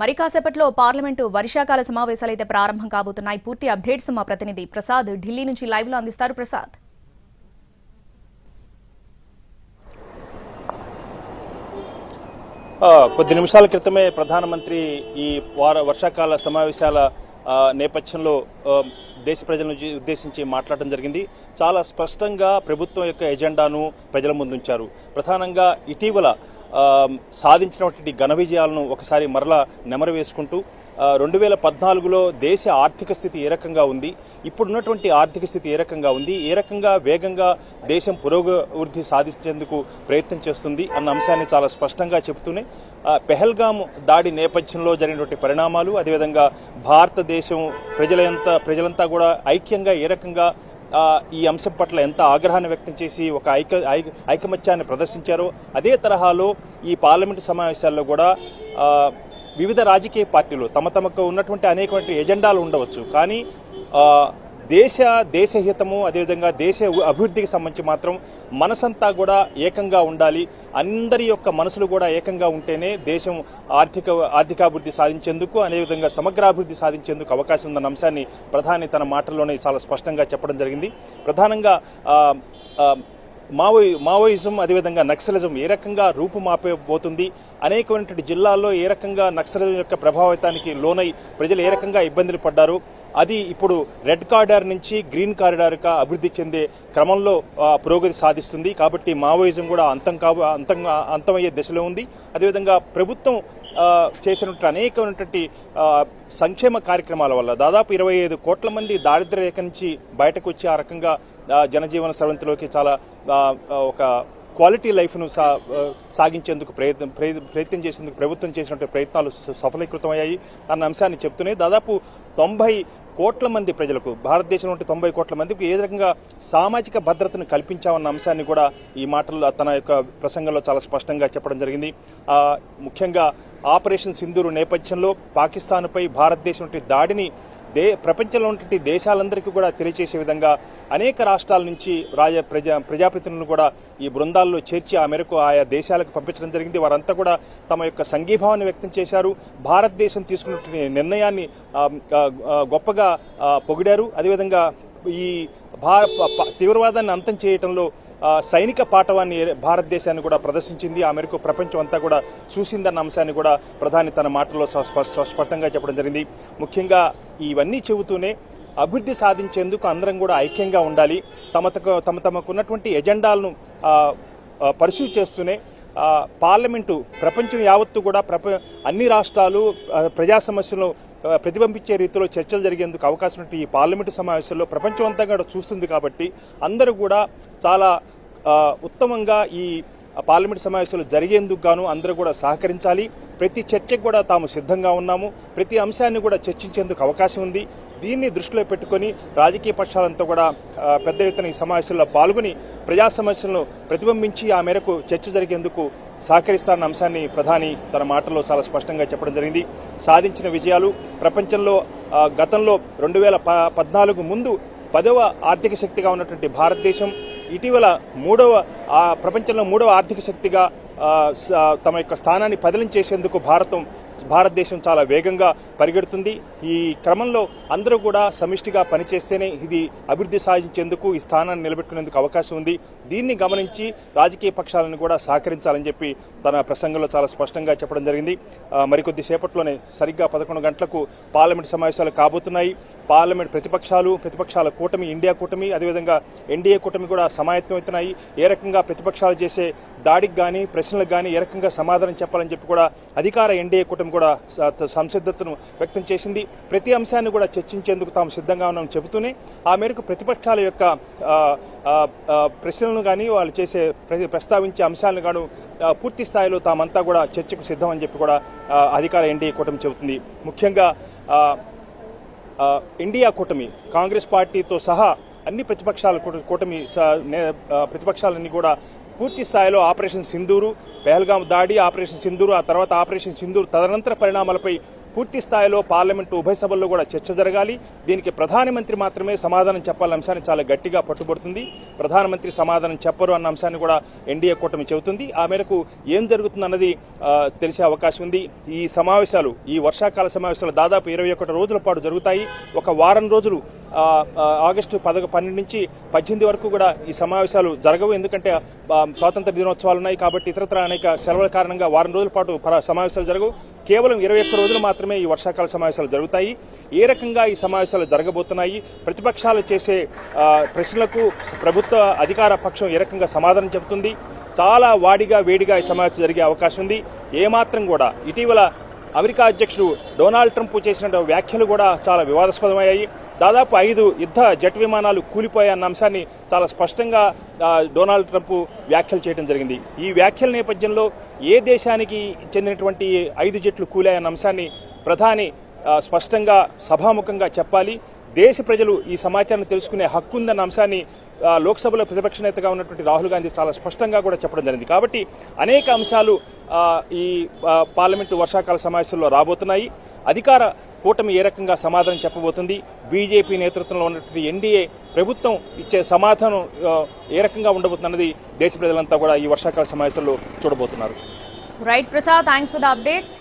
మరి కాసేపట్లో పార్లమెంటు వర్షాకాల సమావేశాలు అయితే ప్రారంభం కాబోతున్నాయి. పూర్తి అప్డేట్స్ మా ప్రతినిధి ప్రసాద్ ఢిల్లీ నుంచి లైవ్ లో అందిస్తారు. ప్రసాద్, కొద్ది నిమిషాల క్రితమే ప్రధానమంత్రి ఈ వర్షాకాల సమావేశాల నేపథ్యంలో దేశ ప్రజలను ఉద్దేశించి మాట్లాడడం జరిగింది. చాలా స్పష్టంగా ప్రభుత్వం యొక్క ఎజెండాను ప్రజల ముందుంచారు. ప్రధానంగా ఇటీవల సాధించినటువంటి ఘన విజయాలను ఒకసారి మరలా నెమరు వేసుకుంటూ 2014లో దేశ ఆర్థిక స్థితి ఏ రకంగా ఉంది, ఇప్పుడున్నటువంటి ఆర్థిక స్థితి ఏ రకంగా ఉంది, ఏ రకంగా వేగంగా దేశం పురోగతి సాధించేందుకు ప్రయత్నం చేస్తుంది అన్న అంశాన్ని చాలా స్పష్టంగా చెబుతూనే పెహల్గాం దాడి నేపథ్యంలో జరిగినటువంటి పరిణామాలు, అదేవిధంగా భారతదేశం ప్రజలంతా కూడా ఐక్యంగా ఏ రకంగా ఈ అంశం పట్ల ఎంత ఆగ్రహాన్ని వ్యక్తం చేసి ఒక ఐకమత్యాన్ని ప్రదర్శించారో అదే తరహాలో ఈ పార్లమెంటు సమావేశాల్లో కూడా వివిధ రాజకీయ పార్టీలు తమకు ఉన్నటువంటి అనేకమైన ఎజెండాలు ఉండవచ్చు, కానీ దేశ హితము అదేవిధంగా దేశ అభివృద్ధికి సంబంధించి మాత్రం మనసంతా కూడా ఏకంగా ఉండాలి. అందరి యొక్క మనసులు కూడా ఏకంగా ఉంటేనే దేశం ఆర్థికాభివృద్ధి సాధించేందుకు అదేవిధంగా సమగ్రాభివృద్ధి సాధించేందుకు అవకాశం ఉందన్న అంశాన్ని ప్రధాని తన మాటల్లోనే చాలా స్పష్టంగా చెప్పడం జరిగింది. ప్రధానంగా మావోయిజం అదేవిధంగా నక్సలిజం ఏ రకంగా రూపుమాపబోతుంది, అనేకమైనటువంటి జిల్లాల్లో ఏ రకంగా నక్సలిజం యొక్క ప్రభావితానికి లోనై ప్రజలు ఏ రకంగా ఇబ్బందులు పడ్డారు, అది ఇప్పుడు రెడ్ కారిడార్ నుంచి గ్రీన్ కారిడార్గా అభివృద్ధి చెందే క్రమంలో పురోగతి సాధిస్తుంది. కాబట్టి మావోయిజం కూడా అంతమయ్యే దశలో ఉంది. అదేవిధంగా ప్రభుత్వం చేసినటువంటి అనేకమైనటువంటి సంక్షేమ కార్యక్రమాల వల్ల దాదాపు 25 కోట్ల మంది దారిద్ర్య రేఖ నుంచి బయటకు వచ్చి ఆ రకంగా జనజీవన స్రవంతిలోకి చాలా ఒక క్వాలిటీ లైఫ్ను సాగించేందుకు ప్రయత్నం చేసేందుకు ప్రభుత్వం చేసినటువంటి ప్రయత్నాలు సఫలీకృతమయ్యాయి అన్న అంశాన్ని చెప్తూనే దాదాపు 90 కోట్ల మంది ప్రజలకు, భారతదేశంలో 90 కోట్ల మందికి ఏ రకంగా సామాజిక భద్రతను కల్పించామన్న అంశాన్ని కూడా ఈ మాటల్లో తన యొక్క ప్రసంగంలో చాలా స్పష్టంగా చెప్పడం జరిగింది. ముఖ్యంగా ఆపరేషన్ సింధూరు నేపథ్యంలో పాకిస్తాన్పై భారతదేశం దాడిని ప్రపంచంలో ఉన్నటువంటి దేశాలందరికీ కూడా తెలియజేసే విధంగా అనేక రాష్ట్రాల నుంచి ప్రజాప్రతినిధులను కూడా ఈ బృందాల్లో చేర్చి ఆ మేరకు ఆయా దేశాలకు పంపించడం జరిగింది. వారంతా కూడా తమ యొక్క సంఘీభావాన్ని వ్యక్తం చేశారు. భారతదేశం తీసుకున్న నిర్ణయాన్ని గొప్పగా పొగిడారు. అదేవిధంగా ఈ తీవ్రవాదాన్ని అంతం చేయడంలో సైనిక పాఠవాన్ని భారతదేశాన్ని కూడా ప్రదర్శించింది. ఆ మేరకు ప్రపంచం అంతా కూడా చూసిందన్న అంశాన్ని కూడా ప్రధాని తన మాటల్లో స్పష్టంగా చెప్పడం జరిగింది. ముఖ్యంగా ఇవన్నీ చెబుతూనే అభివృద్ధి సాధించేందుకు అందరం కూడా ఐక్యంగా ఉండాలి, తమకున్నటువంటి ఎజెండాలను పర్సూ చేస్తూనే పార్లమెంటు ప్రపంచం యావత్తు కూడా అన్ని రాష్ట్రాలు ప్రజా సమస్యలను ప్రతిబింబించే రీతిలో చర్చలు జరిగేందుకు అవకాశం ఉంటే ఈ పార్లమెంటు సమావేశాల్లో ప్రపంచం అంతా కూడా చూస్తుంది. కాబట్టి అందరూ కూడా చాలా ఉత్తమంగా ఈ పార్లమెంటు సమావేశాలు జరిగేందుకు గాను అందరూ కూడా సహకరించాలి. ప్రతి చర్చకు కూడా తాము సిద్ధంగా ఉన్నాము, ప్రతి అంశాన్ని కూడా చర్చించేందుకు అవకాశం ఉంది. దీన్ని దృష్టిలో పెట్టుకుని రాజకీయ పక్షాలంతా కూడా పెద్ద ఎత్తున ఈ సమావేశంలో పాల్గొని ప్రజా సమస్యలను ప్రతిబింబించి ఆ మేరకు చర్చ జరిగేందుకు సహకరిస్తారన్న అంశాన్ని ప్రధాని తన మాటల్లో చాలా స్పష్టంగా చెప్పడం జరిగింది. సాధించిన విజయాలు ప్రపంచంలో గతంలో 2014 ముందు 10వ ఆర్థిక శక్తిగా ఉన్నటువంటి భారతదేశం ఇటీవల ప్రపంచంలో 3వ ఆర్థిక శక్తిగా తమ యొక్క స్థానాన్ని పదిలం చేసేందుకు భారతదేశం చాలా వేగంగా పరిగెడుతుంది. ఈ క్రమంలో అందరూ కూడా సమిష్టిగా పనిచేస్తేనే ఇది అభివృద్ధి సాధించేందుకు ఈ స్థానాన్ని నిలబెట్టుకునేందుకు అవకాశం ఉంది. దీన్ని గమనించి రాజకీయ పక్షాలను కూడా సహకరించాలని చెప్పి తన ప్రసంగంలో చాలా స్పష్టంగా చెప్పడం జరిగింది. మరికొద్ది సేపట్లోనే సరిగ్గా 11 గంటలకు పార్లమెంట్ సమావేశాలు కాబోతున్నాయి. పార్లమెంట్ ప్రతిపక్షాల కూటమి, ఇండియా కూటమి, అదేవిధంగా ఎన్డీఏ కూటమి కూడా సమాయత్తమవుతున్నాయి. ఏ రకంగా ప్రతిపక్షాలు చేసే దాడికి కానీ ప్రశ్నలకు కానీ ఏ రకంగా సమాధానం చెప్పాలని చెప్పి కూడా అధికార ఎన్డీఏ కూటమి కూడా సంసిద్ధతను వ్యక్తం చేసింది. ప్రతి అంశాన్ని కూడా చర్చించేందుకు తాము సిద్ధంగా ఉన్నామని చెబుతూనే ఆ మేరకు ప్రతిపక్షాల యొక్క ప్రశ్నలను కానీ వాళ్ళు ప్రస్తావించే అంశాలను గాను పూర్తి స్థాయిలో తామంతా కూడా చర్చకు సిద్ధమని చెప్పి కూడా అధికార ఎన్డీఏ కూటమి చెబుతుంది. ముఖ్యంగా ఇండియా కూటమి కాంగ్రెస్ పార్టీతో సహా అన్ని ప్రతిపక్షాలన్నీ కూడా పూర్తి స్థాయిలో ఆపరేషన్ సింధూరు, పెహల్గాం దాడి, ఆపరేషన్ సింధూరు, ఆ తర్వాత ఆపరేషన్ సింధూరు తదనంతర పరిణామాలపై పూర్తి స్థాయిలో పార్లమెంటు ఉభయ సభల్లో కూడా చర్చ జరగాలి. దీనికి ప్రధానమంత్రి మాత్రమే సమాధానం చెప్పాలన్న అంశాన్ని చాలా గట్టిగా పట్టుబడుతుంది. ప్రధానమంత్రి సమాధానం చెప్పరు అన్న అంశాన్ని కూడా ఎన్డీఏ కూటమి చెబుతుంది. ఆ మేరకు ఏం జరుగుతుందన్నది తెలిసే అవకాశం ఉంది. ఈ సమావేశాలు, ఈ వర్షాకాల సమావేశాలు దాదాపు 21 రోజుల పాటు జరుగుతాయి. ఒక వారం రోజులు ఆగస్టు 12 నుంచి 18 వరకు కూడా ఈ సమావేశాలు జరగవు. ఎందుకంటే స్వాతంత్ర దినోత్సవాలు ఉన్నాయి కాబట్టి ఇతరత్ర అనేక సెలవుల కారణంగా వారం రోజుల పాటు సమావేశాలు జరగవు. కేవలం 21 రోజులు మాత్రమే ఈ వర్షాకాల సమావేశాలు జరుగుతాయి. ఏ రకంగా ఈ సమావేశాలు జరగబోతున్నాయి, ప్రతిపక్షాలు చేసే ప్రశ్నలకు ప్రభుత్వ అధికార పక్షం ఏ రకంగా సమాధానం చెబుతుంది, చాలా వేడిగా ఈ సమావేశం జరిగే అవకాశం ఉంది. ఏమాత్రం కూడా ఇటీవల అమెరికా అధ్యక్షుడు డొనాల్డ్ ట్రంప్ చేసిన వ్యాఖ్యలు కూడా చాలా వివాదాస్పదమయ్యాయి. దాదాపు 5 యుద్ధ జెట్ విమానాలు కూలిపోయాయన్న అంశాన్ని చాలా స్పష్టంగా డొనాల్డ్ ట్రంప్ వ్యాఖ్యలు చేయడం జరిగింది. ఈ వ్యాఖ్యల నేపథ్యంలో ఏ దేశానికి చెందినటువంటి 5 జెట్లు కూలాయన్న అంశాన్ని ప్రధాని స్పష్టంగా సభాముఖంగా చెప్పాలి. దేశ ప్రజలు ఈ సమాచారాన్ని తెలుసుకునే హక్కు ఉందన్న అంశాన్ని లోక్సభలో ప్రతిపక్ష నేతగా ఉన్నటువంటి రాహుల్ గాంధీ చాలా స్పష్టంగా కూడా చెప్పడం జరిగింది. కాబట్టి అనేక అంశాలు ఈ పార్లమెంటు వర్షాకాల సమావేశంలో రాబోతున్నాయి. అధికార కూటమి ఏ రకంగా సమాధానం చెప్పబోతుంది, బీజేపీ నేతృత్వంలో ఉన్నటువంటి ఎన్డీఏ ప్రభుత్వం ఇచ్చే సమాధానం ఏ రకంగా ఉండబోతున్నది దేశ ప్రజలంతా కూడా ఈ వర్షాకాల సమావేశంలో చూడబోతున్నారు. Right Prasad, thanks for the updates.